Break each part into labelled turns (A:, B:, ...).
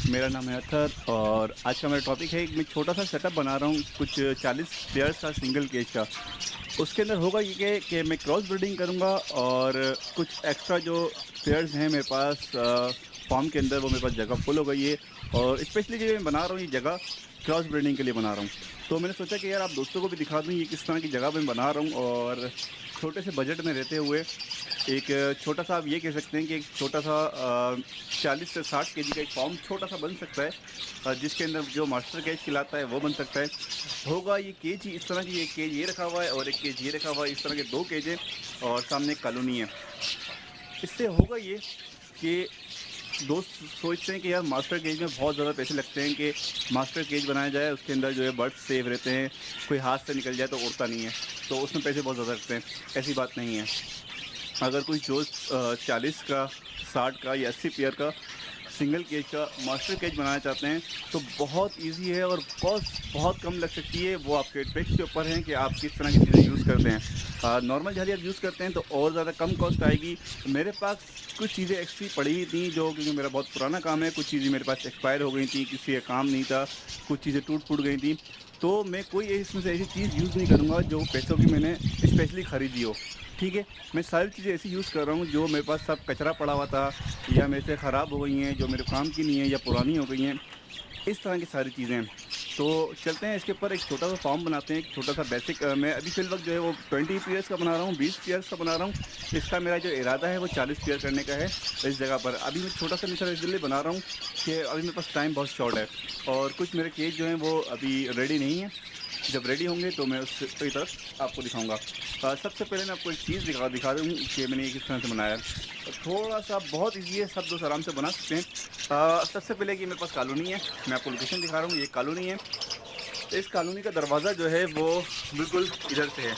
A: मेरा नाम है अतर और आज का मेरा टॉपिक है। एक मैं छोटा सा सेटअप बना रहा हूँ, कुछ 40 पेयर्स का सिंगल केज का। उसके अंदर होगा ये कि मैं क्रॉस ब्रीडिंग करूँगा और कुछ एक्स्ट्रा जो पेयर्स हैं मेरे पास फार्म के अंदर, वो मेरे पास जगह फुल हो गई है। और स्पेशली जो मैं बना रहा हूँ, ये जगह क्रॉस ब्रीडिंग के लिए बना रहा हूँ। तो मैंने सोचा कि यार आप दोस्तों को भी दिखा दूँ ये किस तरह की जगह मैं बना रहा हूँ। और छोटे से बजट में रहते हुए एक छोटा सा, आप ये कह सकते हैं कि एक छोटा सा 40 से 60 केजी का एक फॉर्म छोटा सा बन सकता है, जिसके अंदर जो मास्टर केज खिलाता है वो बन सकता है। होगा ये केज ही इस तरह की, एक केज ये रखा हुआ है और एक केज ये रखा हुआ है, इस तरह के दो केज हैं और सामने एक कॉलोनी है। इससे होगा ये कि दोस्त सोचते हैं कि यार मास्टर केज में बहुत ज़्यादा पैसे लगते हैं, कि मास्टर केज बनाया जाए, उसके अंदर जो है बर्ड्स सेफ रहते हैं, कोई हाथ से निकल जाए तो उड़ता नहीं है, तो उसमें पैसे बहुत ज़्यादा लगते हैं। ऐसी बात नहीं है। अगर कोई जो 40 का, 60 का या 80 पेयर का सिंगल केज का मास्टर केज बनाना चाहते हैं तो बहुत इजी है और कॉस्ट बहुत कम लग सकती है। वो आपके ट्रिक्स के ऊपर है कि आप किस तरह की चीज़ें यूज़ करते हैं। नॉर्मल जाली आप यूज़ करते हैं तो और ज़्यादा कम कॉस्ट आएगी। मेरे पास कुछ चीज़ें एक्स्ट्री पड़ी ही थी, जो क्योंकि मेरा बहुत पुराना काम है, कुछ चीज़ें मेरे पास एक्सपायर हो गई थी, किसी का काम नहीं था, कुछ चीज़ें टूट फूट गई थी। तो मैं कोई इसमें से ऐसी चीज़ यूज़ नहीं करूँगा जो पैसों की मैंने स्पेशली ख़रीदी हो। ठीक है, मैं सारी चीज़ें ऐसी यूज़ कर रहा हूँ जो मेरे पास सब कचरा पड़ा हुआ था या मेरे से ख़राब हो गई हैं, जो मेरे काम की नहीं है या पुरानी हो गई हैं, इस तरह की सारी चीज़ें हैं। तो चलते हैं इसके ऊपर एक छोटा सा फॉर्म बनाते हैं, एक छोटा सा बेसिक। मैं अभी फ़िल वक्त जो है वो 20 पेयर्स का बना रहा हूँ, 20 पेयर्स का बना रहा हूँ। इसका मेरा जो इरादा है वो 40 पेयर करने का है इस जगह पर। अभी मैं छोटा सा मिसाल इसलिए बना रहा हूँ कि अभी मेरे पास टाइम बहुत शॉर्ट है और कुछ मेरे केज जो हैं वो अभी रेडी नहीं है। जब रेडी होंगे तो मैं उसकी तरफ आपको दिखाऊंगा। सबसे पहले मैं आपको एक चीज़ दिखा दूँ कि मैंने ये किस तरह से बनाया है। थोड़ा सा बहुत ईजी है, सब दोस्त आराम से बना सकते हैं। सबसे पहले कि मेरे पास कॉलोनी है, मैं आपको लोकेशन दिखा रहा हूँ, ये कॉलोनी है। तो इस कॉलोनी का दरवाज़ा जो है वो बिल्कुल इधर से है,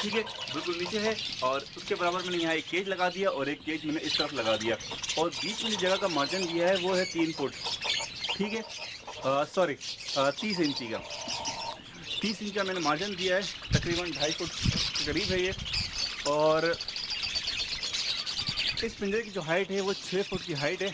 A: ठीक है, बिल्कुल नीचे है। और उसके बराबर मैंने यहाँ एक केज लगा दिया और एक केज मैंने इस तरफ लगा दिया। और बीच में जो जगह का मार्जिन दिया है वो है 3 फुट, ठीक है, सॉरी 30 इंची का। 30 इंच का मैंने मार्जिन दिया है, तकरीबन 2.5 फुट के करीब है ये। और इस पिंजरे की जो हाइट है वो 6 फुट की हाइट है।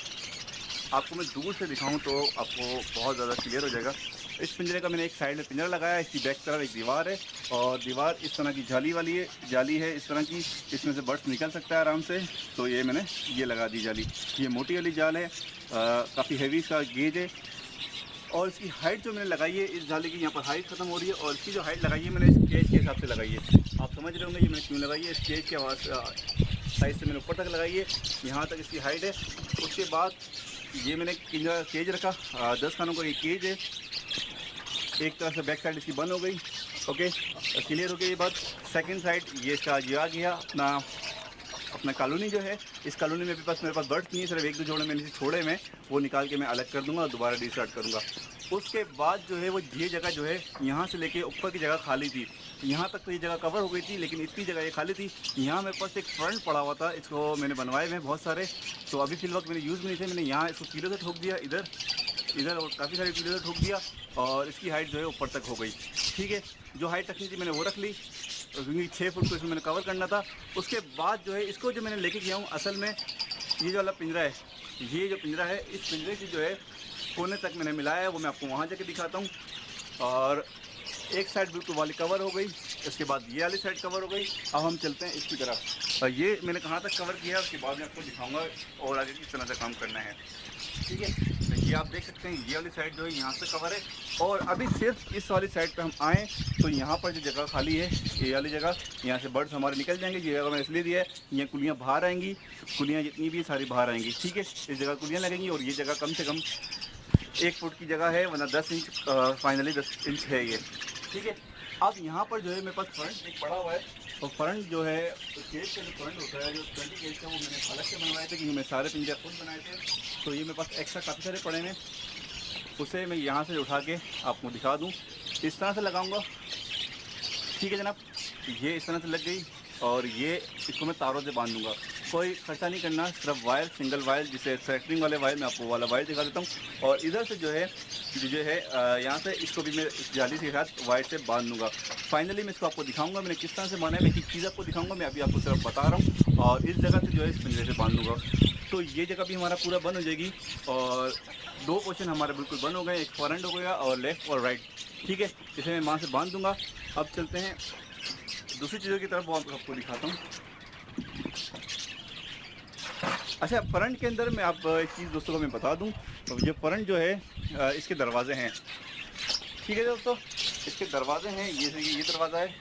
A: आपको मैं दूर से दिखाऊं तो आपको बहुत ज़्यादा क्लियर हो जाएगा। इस पिंजरे का मैंने एक साइड में पिंजरा लगाया है, इसकी बैक तरफ एक दीवार है और दीवार इस तरह की जाली वाली है, जाली है इस तरह की, इसमें से बर्ड्स निकल सकता है आराम से। तो ये मैंने ये लगा दी जाली, ये मोटी वाली जाल है, काफ़ी हैवी इसका गेज है। और इसकी हाइट जो मैंने लगाई है इस जाली की, यहाँ पर हाइट ख़त्म हो रही है और इसकी जो हाइट लगाई है मैंने इस केज के हिसाब से लगाई है। आप समझ रहे होंगे ये मैंने क्यों लगाई है, इस केज के साइज़ से मैंने ऊपर तक लगाई है, यहाँ तक इसकी हाइट है। उसके बाद ये मैंने केज रखा, 10 खानों का ये केज है। एक तरह से बैक साइड इसकी बंद हो गई, ओके, क्लियर हो गई ये बात। सेकंड साइड ये इसका ये आ गया अपना अपना कॉलोनी जो है। इस कॉलोनी में भी मेरे पास बर्ड्स नहीं है, सिर्फ एक दो जोड़े मैंने छोड़े में, वो निकाल के मैं अलग कर दूंगा और दोबारा रीस्टार्ट करूँगा। उसके बाद जो है वो ये जगह जो है यहाँ से लेके ऊपर की जगह खाली थी, यहाँ तक तो ये जगह कवर हो गई थी, लेकिन इतनी जगह ये खाली थी। यहाँ मेरे पास एक फ्रंट पड़ा हुआ था, इसको मैंने बनवाए हुए बहुत सारे, तो अभी फिल वक्त मैंने यूज़ में नहीं थे। मैंने यहाँ इसको कीलों से ठोक दिया, इधर इधर और काफ़ी सारे कीलों से ठोक दिया और इसकी हाइट जो है ऊपर तक हो गई, ठीक है। जो हाइट रखनी थी मैंने वो रख ली, क्योंकि 6 फुट को इसमें मैंने कवर करना था। उसके बाद जो है इसको जो मैंने लेके गया हूँ, असल में ये जो वाला पिंजरा है, ये जो पिंजरा है, इस पिंजरे की जो है कोने तक मैंने मिलाया है, वो मैं आपको वहाँ जाके दिखाता हूँ। और एक साइड बिल्कुल वाली कवर हो गई, इसके बाद ये वाली साइड कवर हो गई। अब हम चलते हैं इसकी तरफ, और ये मैंने कहाँ तक कवर किया है उसके बाद मैं आपको दिखाऊंगा और आगे किस तरह से काम करना है, ठीक है। तो ये आप देख सकते हैं ये वाली साइड जो है यहाँ से कवर है। और अभी सिर्फ इस वाली साइड पे हम आएँ तो यहाँ पर जो जगह खाली है, ये वाली जगह, यहाँ से बर्ड्स हमारे निकल जाएंगे। ये जगह मैंने इसलिए दिया है, यहाँ कुलियाँ बाहर आएंगी, कुलियाँ जितनी भी सारी बाहर आएंगी, ठीक है। इस जगह कुलियाँ लगेंगी और ये जगह कम से कम 1 फुट की जगह है, वरना 10 इंच, फाइनली 10 इंच है ये, ठीक है। अब यहाँ पर जो है मेरे पास फ्रंट एक पड़ा हुआ है, और फ्रंट जो है केज का जो फ्रंट होता है, जो 20 केज का, वो मैंने अलग से बनवाए थे क्योंकि मैं सारे पिंजरे खुद बनाए थे। तो ये मेरे पास एक्स्ट्रा काफ़ी सारे पड़े हैं, उसे मैं यहाँ से उठा के आपको दिखा दूँ। इस तरह से लगाऊंगा, ठीक है जनाब। ये इस तरह से लग गई और ये इसको मैं तारों से बांध दूँगा, कोई खर्चा नहीं करना, सिर्फ वायर, सिंगल वायर, जिसे सेक्टरिंग वाले वायर, मैं आपको वाला वायर दिखा देता हूँ। और इधर से जो है यहाँ से इसको भी मैं इस जाली के साथ वायर से बांध दूँगा। फाइनली मैं इसको आपको दिखाऊंगा मैंने किस तरह से बांधा है, मैं एक चीज़ आपको दिखाऊंगा, मैं अभी आपको सिर्फ बता रहा हूँ और इस जगह से जो है इस पिंजरे से बांध दूँगा। तो ये जगह भी हमारा पूरा बंद हो जाएगी और 2 पोर्शन हमारे बिल्कुल बंद हो गए, एक फ्रंट हो गया और लेफ़्ट और राइट, ठीक है? इसे मैं वहाँ से बांध दूँगा। अब चलते हैं दूसरी चीज़ों की तरफ, वो आपको दिखाता हूँ। अच्छा, फ्रंट के अंदर मैं आप एक चीज़ दोस्तों को मैं बता दूँ, तो ये फ्रंट जो है इसके दरवाज़े हैं, ठीक है दोस्तों? इसके दरवाज़े हैं, ये देखिए ये दरवाज़ा है,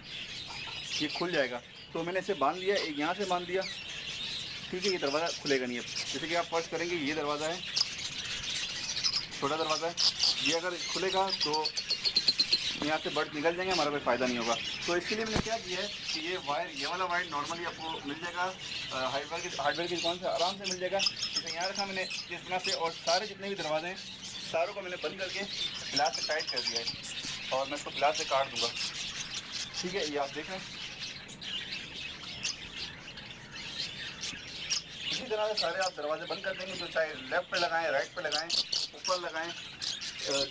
A: ये खुल जाएगा। तो मैंने इसे बांध लिया, एक यहाँ से बांध दिया, ठीक है? ये दरवाज़ा खुलेगा नहीं अब। जैसे कि आप फर्स्ट करेंगे, ये दरवाज़ा है, छोटा दरवाज़ा है, ये अगर खुलेगा तो यहाँ से बर्ड निकल जाएंगे, हमारा कोई फ़ायदा नहीं होगा। तो इसके लिए मैंने क्या किया है कि ये वायर, ये वाला वायर नॉर्मली आपको मिल जाएगा हार्डवेयर की दुकान से आराम से मिल जाएगा। इसे यहाँ रखा मैंने इस तरह से, और सारे जितने भी दरवाजे हैं सारों को मैंने बंद करके गिलास से टाइट कर दिया है और मैं इसको गिलास से काट दूँगा, ठीक है? ये आप देख रहे हैं। इसी तरह से सारे आप दरवाजे बंद कर देंगे, जो चाहे लेफ़्ट पे लगाएँ, राइट पे लगाएँ, ऊपर लगाएँ,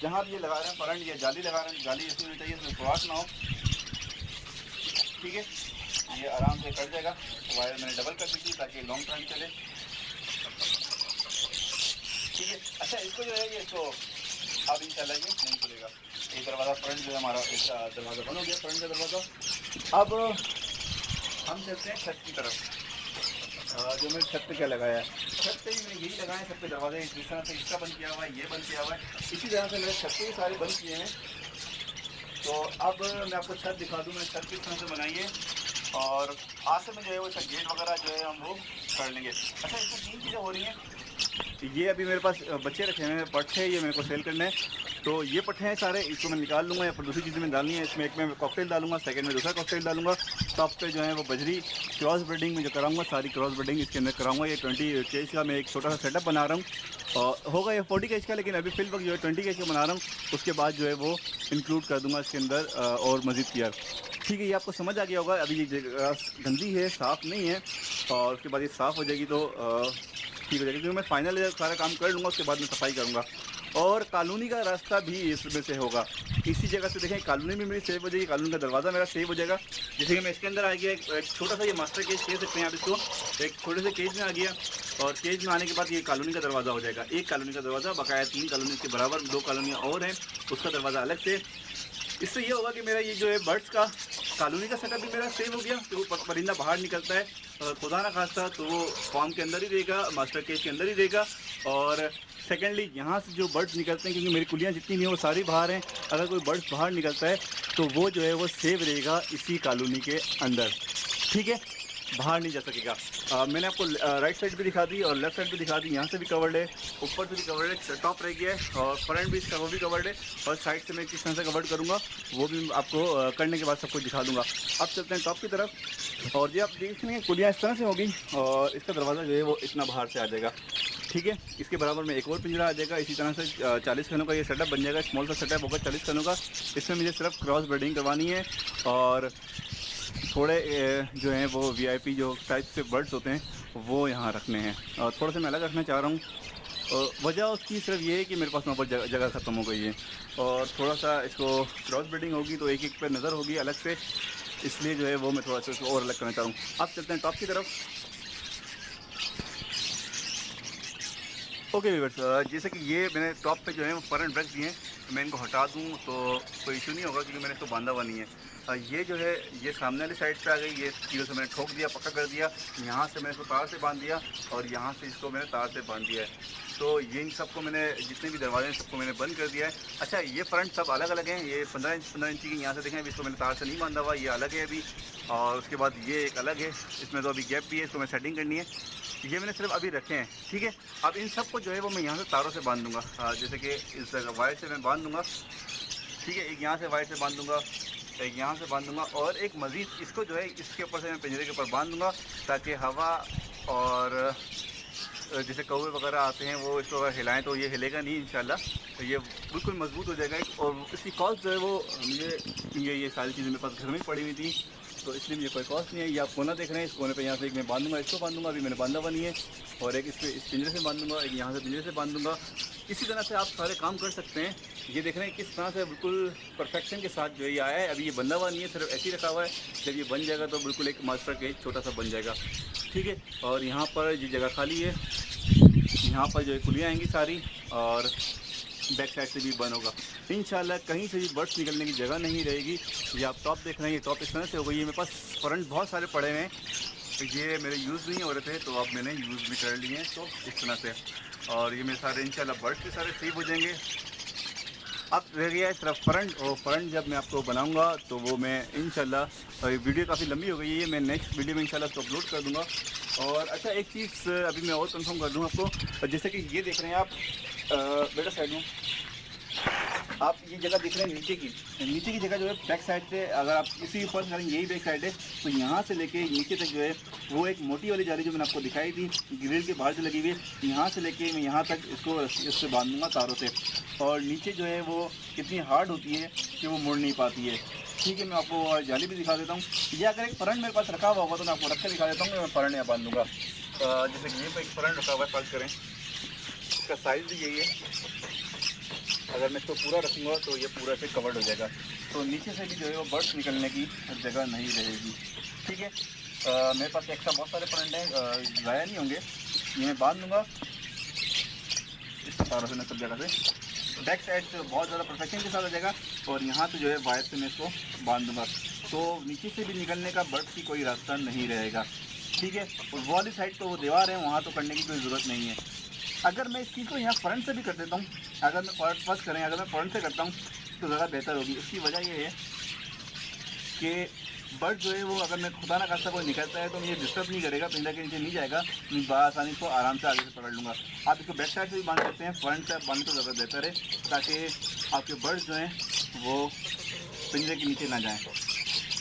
A: जहाँ भी ये लगा रहे हैं फ्रंट, ये जाली लगा रहे हैं, जाली ऐसी होनी चाहिए इसमें सुराख ना हो, ठीक है? ये आराम से कट जाएगा। वायर मैंने डबल कर दी थी ताकि लॉन्ग टाइम चले, ठीक है? अच्छा, इसको जो है ये तो अब इंशाल्लाह ये नहीं खुलेगा। ये दरवाज़ा फ्रंट जो है हमारा, एक दरवाज़ा बंद हो गया, फ्रंट का दरवाज़ा। अब हम चलते हैं छत की तरफ। जो मैंने छत पे क्या लगाया है, छत पे भी मैंने यही लगाए हैं, सब पे दरवाजे जिस तरह से इसका बंद किया हुआ है, ये बंद किया हुआ है, इसी तरह से मैंने छत पे भी सारे बंद किए हैं। तो अब मैं आपको छत दिखा दूँ, मैंने छत किस तरह से बनाई है, और आज से में जो है वो इसका गेट वगैरह जो है हम वो कर लेंगे। अच्छा, इसमें 3 चीज़ें हो रही हैं। ये अभी मेरे पास बच्चे रखे हुए हैं, पट्टे, ये मेरे को सेल करने हैं। तो ये पट्टे हैं सारे, इसको मैं निकाल लूँगा या फिर दूसरी चीज़ें मैं डालनी है इसमें। एक में कॉकटेल डालूँगा, सेकंड में दूसरा कॉकटेल डालूँगा, टॉप पे जो है वो बजरी क्रॉस ब्रीडिंग में जो कराऊँगा, सारी क्रॉस ब्रीडिंग इसके अंदर कराऊँगा। ये 20 केज का मैं एक छोटा सा सेटअप बना रहा हूँ, और होगा ये 40 केज का, लेकिन अभी फिल वक्त जो है 20 केज का बना रहा हूँ। उसके बाद जो है वो इंक्लूड कर दूँगा इसके अंदर और मज़ीद केयर, ठीक है? ये आपको समझ आ गया होगा। अभी ये जगह गंदी है, साफ़ नहीं है, और उसके बाद ये साफ़ हो जाएगी तो ठीक हो जाएगी, क्योंकि मैं फाइनल सारा काम कर लूँगा, उसके बाद मैं सफाई करूँगा। और कॉलोनी का रास्ता भी इसमें से होगा, इसी जगह से देखें, कॉलोनी भी मेरी सेव हो जाएगी, कॉलोनी का दरवाज़ा मेरा सेव हो जाएगा। जैसे कि मैं इसके अंदर आ गया, एक छोटा सा ये मास्टर केज कह सकते हैं आप इसको, एक छोटे से केज में आ गया, और केज में आने के बाद ये कॉलोनी का दरवाज़ा हो जाएगा। एक कॉलोनी का दरवाज़ा, बकाया 3 कॉलोनी के बराबर, 2 कॉलोनियाँ और हैं, उसका दरवाज़ा अलग से। इससे ये होगा कि मेरा ये जो है बर्ड्स का कॉलोनी का सेटअप भी मेरा सेव हो गया, तो वो परिंदा बाहर निकलता है खुदा ना खास्ता तो वो फार्म के अंदर ही रहेगा, मास्टर केज के अंदर ही रहेगा। और सेकेंडली यहाँ से जो बर्ड्स निकलते हैं, क्योंकि मेरी कुलियाँ जितनी भी हैं वो सारी बाहर हैं, अगर कोई बर्ड्स बाहर निकलता है तो वो जो है वो सेव रहेगा इसी कॉलोनी के अंदर, ठीक है? बाहर नहीं जा सकेगा। मैंने आपको राइट साइड भी दिखा दी और लेफ्ट साइड भी दिखा दी, यहाँ से भी कवर्ड है, ऊपर से भी कवर्ड है, टॉप रह गया है, और फ्रंट भी इसका वो भी कवर्ड है, और साइड से मैं किस तरह से कवर्ड करूँगा वो भी आपको करने के बाद सब कुछ दिखा दूँगा। अब चलते हैं टॉप की तरफ, और ये आप देख रहे हैं कुलियाँ इस तरह से होगी, और इसका दरवाज़ा जो है वो इतना बाहर से आ जाएगा, ठीक है? इसके बराबर में एक और पिंजरा आ जाएगा, इसी तरह से 40 खनों का ये सेटअप बन जाएगा, स्मॉल सा सेटअप होगा 40 खनों का। इसमें मुझे सिर्फ क्रॉस ब्रीडिंग करवानी है, और थोड़े जो हैं वो वीआईपी जो टाइप के बर्ड्स होते हैं वो यहाँ रखने हैं, और थोड़ा सा मैं अलग रखना चाह रहा हूँ। वजह उसकी सिर्फ ये है कि मेरे पास वहाँ पर जगह ख़त्म हो गई है, और थोड़ा सा इसको क्रॉस ब्रीडिंग होगी तो एक पे नज़र होगी अलग से, इसलिए जो है वो मैं थोड़ा सा इसको और अलग करना चाह रहा हूँ। अब चलते हैं टॉप की तरफ। ओके व्यूअर्स, जैसे कि ये मैंने टॉप पे जो है वो फॉरेन ब्रश दिए हैं, मैं इनको हटा दूँ तो कोई इशू नहीं होगा, क्योंकि मैंने इसको बांधा हुआ नहीं है। ये जो है ये सामने वाली साइड पे आ गई, ये चीज़ों से मैंने ठोक दिया, पक्का कर दिया, यहाँ से मैंने इसको तार से बांध दिया, और यहाँ से इसको मैंने तार से बांध दिया है। तो ये इन सबको मैंने जितने भी दरवाजे हैं सबको मैंने बंद कर दिया है। अच्छा, ये फ्रंट सब अलग अलग हैं, ये 15 इंच की यहाँ से देखें, अभी इसको मैंने तार से नहीं बांधा हुआ, ये अलग है अभी, और उसके बाद ये एक अलग है, इसमें तो अभी गैप भी है, इसको मैं सेटिंग करनी है। ये मैंने सिर्फ अभी रखे हैं, ठीक है? अब इन सबको जो है वो मैं यहाँ से तारों से बांध दूँगा, जैसे कि इस वायर से मैं बांध दूँगा, ठीक है? एक यहाँ से वायर से बांध दूँगा, एक यहाँ से बांध दूँगा, और एक मज़ीद इसको जो है इसके ऊपर से मैं पिंजरे के ऊपर बांध दूँगा, ताकि हवा और जैसे कौवे वगैरह आते हैं वो इसको अगर हिलाएँ तो ये हिलेगा नहीं इंशाल्लाह, तो ये बिल्कुल मजबूत हो जाएगा। और इसकी कॉस्ट जो है वो मुझे ये सारी चीज़ें मेरे पास घर में ही पड़ी हुई थी, तो इसलिए मुझे कोई कॉस्ट नहीं है। ये आप कोना देख रहे हैं, इस कोने पे यहाँ से एक मैं बांधूंगा, इसको बांधूंगा, अभी मैंने बांधा हुआ नहीं है, और एक इस पिंजरे से बांधूंगा, एक यहाँ से पिंजरे से बांधूंगा। इसी तरह से आप सारे काम कर सकते हैं। ये देख रहे हैं किस तरह से बिल्कुल परफेक्शन के साथ जो है ये आया है। अभी ये बंधा हुआ नहीं है, सिर्फ ऐसे ही रखा हुआ है। जब ये बन जाएगा तो बिल्कुल एक मास्टर केज छोटा सा बन जाएगा, ठीक है। और यहाँ पर ये जगह खाली है, यहाँ पर जो है कुलियाँ आएंगी सारी, और बैक साइड से भी बंद होगा इंशाल्लाह। कहीं से भी बर्ड्स निकलने की जगह नहीं रहेगी। ये आप टॉप देख रहे हैं, ये टॉप इस तरह से हो गई है। मेरे पास फ्रंट बहुत सारे पड़े हुए हैं, ये मेरे यूज़ नहीं हो रहे थे तो अब मैंने यूज़ भी कर लिए हैं, तो इस तरह से। और ये मेरे सारे इंशाल्लाह बर्ड्स भी सारे सेव हो जाएंगे। अब रह गया है सिर्फ फ्रंट, और फ्रंट जब मैं आपको बनाऊंगा तो वो मैं इंशाल्लाह, वीडियो काफ़ी लंबी हो गई है, मैं नेक्स्ट वीडियो में इंशाल्लाह उसको अपलोड कर दूंगा। और अच्छा एक चीज़ अभी मैं और कंफर्म कर दूं आपको, जैसे कि ये देख रहे हैं आप, बेटा साइड में आप ये जगह देख रहे हैं नीचे की जगह जो है बैक साइड से, अगर आप इसी के ऊपर करेंगे यही बैक साइड है, तो यहाँ से लेके नीचे तक जो है वो एक मोटी वाली जाली जो मैंने आपको दिखाई थी ग्रिल के बाहर से लगी हुई है, यहाँ से लेके मैं यहाँ तक इसको इससे बांधूंगा तारों से। और नीचे जो है वो कितनी हार्ड होती है कि वो मुड़ नहीं पाती है, ठीक है। मैं आपको जाली भी दिखा देता हूँ। ये अगर एक फ्रंट मेरे पास रखा हुआ होगा तो मैं आपको रख के दिखा देता हूँ, मैं फ्रंट यहाँ बांध दूँगा। जैसे कि ये एक फ्रंट रखा हुआ है, फर्ज करें इसका साइज़ भी यही है। अगर मैं इसको पूरा रखूँगा तो ये पूरा से कवर्ड हो जाएगा, तो नीचे से भी जो है वो बर्ड्स निकलने की जगह नहीं रहेगी, ठीक है। मेरे पास एक्स्ट्रा बहुत सारे फ्रंट हैं, ज़ाया नहीं होंगे। ये मैं बांध दूँगा इस तारों से, मैं सब जगह से बैक साइड से बहुत ज़्यादा परफेक्शन के साथ हो जाएगा, और यहाँ से जो है वायर से मैं इसको बांध दूँगा, तो नीचे से भी निकलने का बर्ड्स की कोई रास्ता नहीं रहेगा, ठीक है। और वो वाली साइड तो वो दीवार है, वहाँ तो करने की कोई ज़रूरत नहीं है। अगर मैं इस चीज़ को यहाँ फ्रंट से भी कर देता हूँ, अगर मैं फर्स्ट करें, अगर मैं फ्रंट से करता हूँ तो ज़्यादा बेहतर होगी। उसकी वजह ये है कि बर्ड जो है वो अगर मैं खुदा ना खास्ता कोई निकलता है तो मुझे डिस्टर्ब नहीं करेगा, पिंजरा के नीचे नहीं जाएगा, मैं बआसानी को आराम से आगे से पकड़ लूँगा। आप इसको बैक साइड से भी बांध सकते हैं, फ्रंट से बांध तो ज़्यादा बेहतर है, ताकि आपके बर्ड्स जो हैं वो पिंजरे के नीचे ना जाएँ।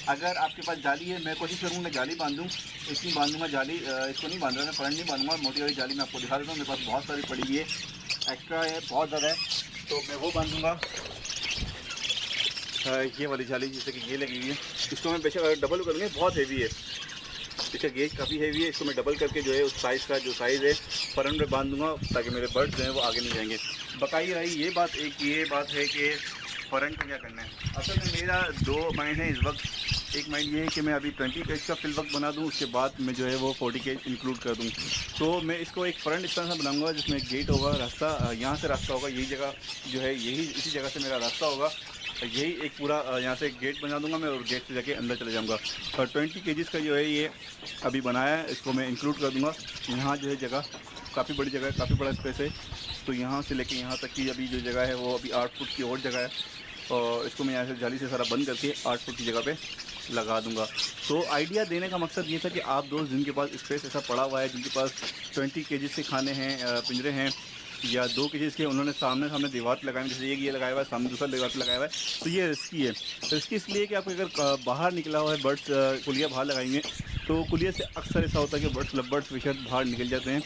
A: अगर आपके पास जाली है, मैं कोशिश करूँगा मैं जाली बांधूँ, इसकी बांधूँगा जाली, इसको नहीं बांध रहा मैं, फ्रंट नहीं बांधूँगा। मोटी वाली जाली मैं आपको दिखा देता हूँ, मेरे पास बहुत सारी पड़ी हुई है, एक्स्ट्रा है, बहुत ज़्यादा है, तो मैं वो बांधूँगा। ये वाली जाली जैसे कि ये लगी हुई है, इसको मैं बेशक डबल करूँगा, बहुत हेवी है, इसका गेज काफ़ी हेवी है, इसको मैं डबल करके जो है उस साइज़ का जो साइज़ है फ्रंट में बांध दूँगा, ताकि मेरे बर्ड्स जो हैं वो आगे नहीं जाएंगे। बकाई रही ये बात, एक ये बात है कि फ्रंट को क्या करना है। असल में मेरा 2 माइंड है इस वक्त। एक माइंड ये है कि मैं अभी 20 केज का फिल वक्त बना दूं, उसके बाद मैं जो है वो 40 केज इंक्लूड कर दूं। तो मैं इसको एक फ्रंट इस तरह से बनाऊंगा जिसमें एक गेट होगा, रास्ता यहाँ से रास्ता होगा, यही जगह जो है यही इसी जगह से मेरा रास्ता होगा, यही एक पूरा यहाँ से गेट बना दूंगा मैं, और गेट से जाके अंदर चले जाऊँगा। और 20 केजीज़ का जो है ये अभी बनाया है, इसको मैं इंक्लूड कर दूँगा। यहाँ जो है जगह काफ़ी बड़ी जगह है, काफ़ी बड़ा स्पेस है, तो यहाँ से लेके यहाँ तक की अभी जो जगह है वो अभी 8 फुट की और जगह है, और इसको मैं यहाँ से जाली से सारा बंद करके 8 फुट की जगह पे लगा दूंगा। तो आइडिया देने का मकसद ये था कि आप दोस्त जिनके पास स्पेस ऐसा पड़ा हुआ है, जिनके पास 20 केजीज़ से खाने हैं, पिंजरे हैं, या 2 केजीज़ के उन्होंने सामने दीवार पे लगाए, जैसे ये लगाया हुआ है, सामने दूसरा दीवार पे लगाया हुआ है, तो ये रिस्की है। रिस्की इसलिए कि आप अगर बाहर निकला हुआ है बर्ड्स, कुलिया बाहर लगाएंगे तो कुलिया से अक्सर ऐसा होता है कि बर्ड्स लव बर्ड्स फिशर बाहर निकल जाते हैं,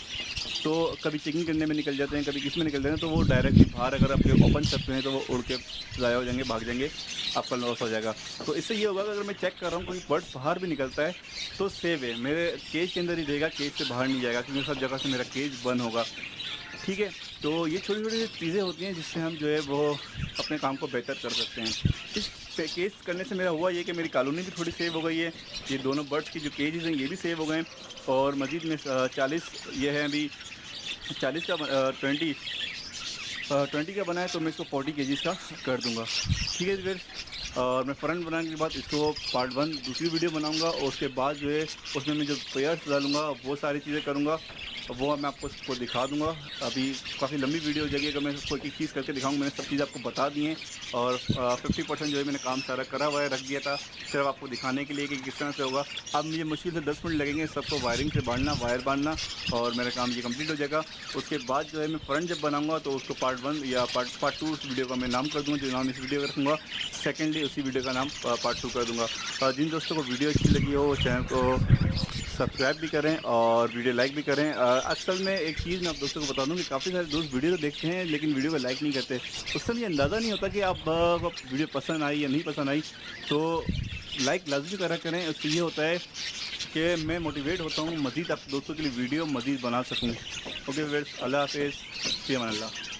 A: तो कभी चेकिंग करने में निकल जाते हैं, कभी किस में निकल जाते हैं, तो वो डायरेक्टली बाहर अगर आप ओपन करते हैं तो वो उड़ के ज़ाया हो जाएंगे, भाग जाएंगे, आपका लॉस हो जाएगा। तो इससे ये होगा कि अगर मैं चेक कर रहा हूँ कोई बर्ड बाहर भी निकलता है तो सेव है, मेरे केज के अंदर ही रहेगा, केज से बाहर नहीं जाएगा, क्योंकि सब जगह से मेरा केज बंद होगा, ठीक है। तो ये छोटी छोटी चीज़ें होती हैं जिससे हम जो है वो अपने काम को बेहतर कर सकते हैं। इस केज करने से मेरा हुआ ये कि मेरी कॉलोनी भी थोड़ी सेव हो गई है, ये दोनों बर्ड्स की जो केजेस हैं ये भी सेव हो गए हैं, और मज़ीद में 40 ये है अभी 40 का 20 का बना है, तो मैं इसको 40 केजीज़ का कर दूंगा, ठीक है फिर। और मैं फ्रंट बनाने के बाद इसको पार्ट 1 दूसरी वीडियो बनाऊंगा, और उसके बाद जो है उसमें मैं जो पेयर्स डालूंगा वो सारी चीज़ें करूंगा, वो मैं आपको उसको दिखा दूंगा। अभी काफ़ी लंबी वीडियो हो जाएगी अगर मैं उसको एक चीज़ करके दिखाऊंगा। मैंने सब चीज़ आपको बता दी हैं, और 50% जो है मैंने काम सारा करा हुआ है, रख दिया था सिर्फ आपको दिखाने के लिए कि किस तरह से होगा। अब मुझे मुश्किल से 10 मिनट लगेंगे सबको वायरिंग से बांधना, वायर बांधना, और मेरा काम ये कंप्लीट हो जाएगा। उसके बाद जो है मैं फ्रंट जब बनाऊँगा तो उसको पार्ट 1 या पार्ट 2 उस वीडियो का मैं नाम कर दूँगा, जो नाम इस वीडियो का रखूँगा, सेकेंडली उसी वीडियो का नाम पार्ट 2 कर दूँगा। जिन दोस्तों को वीडियो अच्छी लगी हो वो चैनल को सब्सक्राइब भी करें और वीडियो लाइक भी करें। अक्सर में एक चीज़ मैं आप दोस्तों को बता दूं कि काफ़ी सारे दोस्त वीडियो तो देखते हैं लेकिन वीडियो को लाइक नहीं करते। उस समय ये अंदाज़ा नहीं होता कि आप वीडियो पसंद आई या नहीं पसंद आई, तो लाइक लाजमी करा करें। उससे ये होता है कि मैं मोटिवेट होता हूँ मज़ीद आप दोस्तों के लिए वीडियो मज़ीद बना सकूँ। ओके फ्रेंड्स, अल्लाह हाफ़िज़, फ़ी अमान अल्लाह।